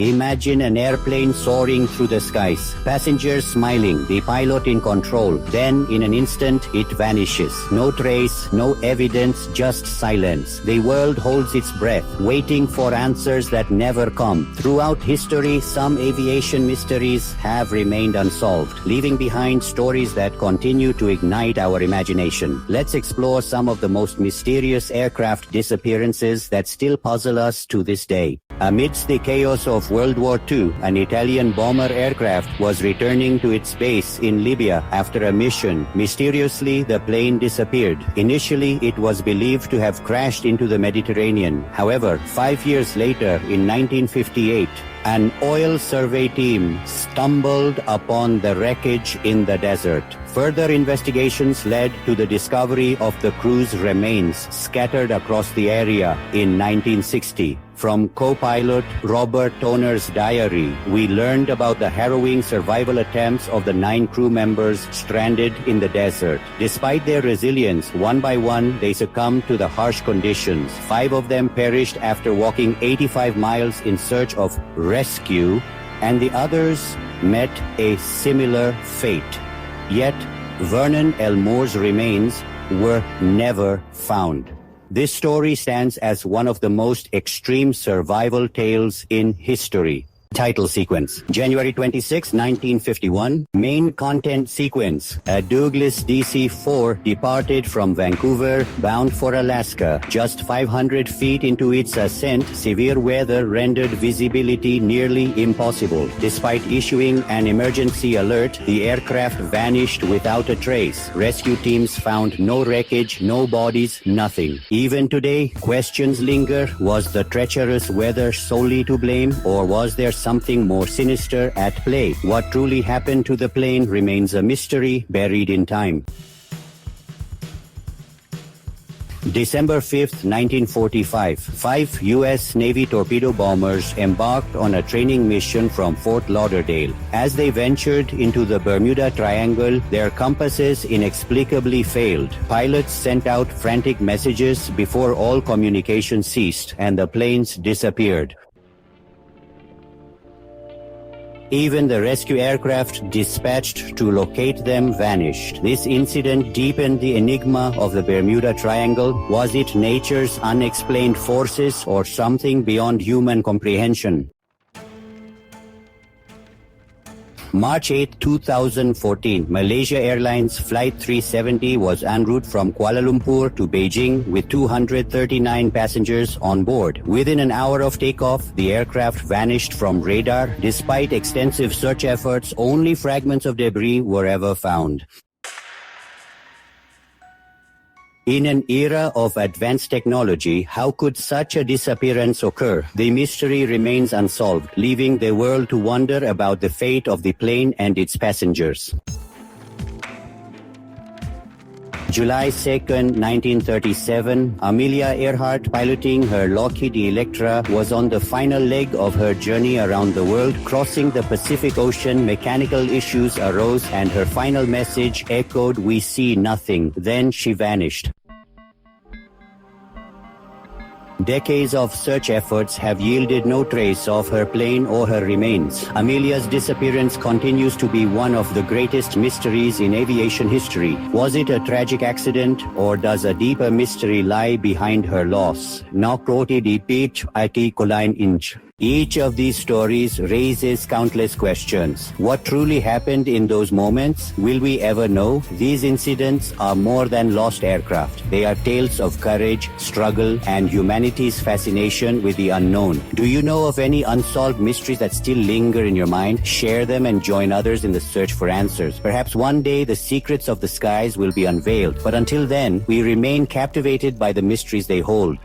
Imagine an airplane soaring through the skies, passengers smiling, the pilot in control. Then, in an instant, it vanishes. No trace, no evidence, just silence. The world holds its breath, waiting for answers that never come. Throughout history, some aviation mysteries have remained unsolved, leaving behind stories that continue to ignite our imagination. Let's explore some of the most mysterious aircraft disappearances that still puzzle us to this day. Amidst the chaos of World War II, an Italian bomber aircraft was returning to its base in Libya after a mission. Mysteriously, the plane disappeared. Initially, it was believed to have crashed into the Mediterranean. However, 5 years later, in 1958, an oil survey team stumbled upon the wreckage in the desert. Further investigations led to the discovery of the crew's remains scattered across the area in 1960. From co-pilot Robert Toner's diary, we learned about the harrowing survival attempts of the 9 crew members stranded in the desert. Despite their resilience, one by one, they succumbed to the harsh conditions. 5 of them perished after walking 85 miles in search of rescue, and the others met a similar fate. Yet, Vernon Elmore's remains were never found. This story stands as one of the most extreme survival tales in history. Title sequence. January 26, 1951. Main content sequence. A Douglas DC-4 departed from Vancouver bound for Alaska. Just 500 feet into its ascent, severe weather rendered visibility nearly impossible. Despite issuing an emergency alert, the aircraft vanished without a trace. Rescue teams found no wreckage, no bodies, nothing. Even today, questions linger. Was the treacherous weather solely to blame, or was there something more sinister at play? What truly happened to the plane remains a mystery buried in time. December 5, 1945, 5 U.S. Navy torpedo bombers embarked on a training mission from Fort Lauderdale. As they ventured into the Bermuda Triangle, their compasses inexplicably failed. Pilots sent out frantic messages before all communication ceased, and the planes disappeared. Even the rescue aircraft dispatched to locate them vanished. This incident deepened the enigma of the Bermuda Triangle. Was it nature's unexplained forces or something beyond human comprehension? March 8, 2014, Malaysia Airlines Flight 370 was en route from Kuala Lumpur to Beijing with 239 passengers on board. Within an hour of takeoff, the aircraft vanished from radar. Despite extensive search efforts, only fragments of debris were ever found. In an era of advanced technology, how could such a disappearance occur? The mystery remains unsolved, leaving the world to wonder about the fate of the plane and its passengers. July 2, 1937, Amelia Earhart, piloting her Lockheed Electra, was on the final leg of her journey around the world. Crossing the Pacific Ocean, mechanical issues arose and her final message echoed, "We see nothing." Then she vanished. Decades of search efforts have yielded no trace of her plane or her remains. Amelia's disappearance continues to be one of the greatest mysteries in aviation history. Was it a tragic accident, or does a deeper mystery lie behind her loss? Nakroti dipit ati kolain inch. Each of these stories raises countless questions. What truly happened in those moments? Will we ever know? These incidents are more than lost aircraft. They are tales of courage, struggle, and humanity's fascination with the unknown. Do you know of any unsolved mysteries that still linger in your mind? Share them and join others in the search for answers. Perhaps one day the secrets of the skies will be unveiled. But until then, we remain captivated by the mysteries they hold.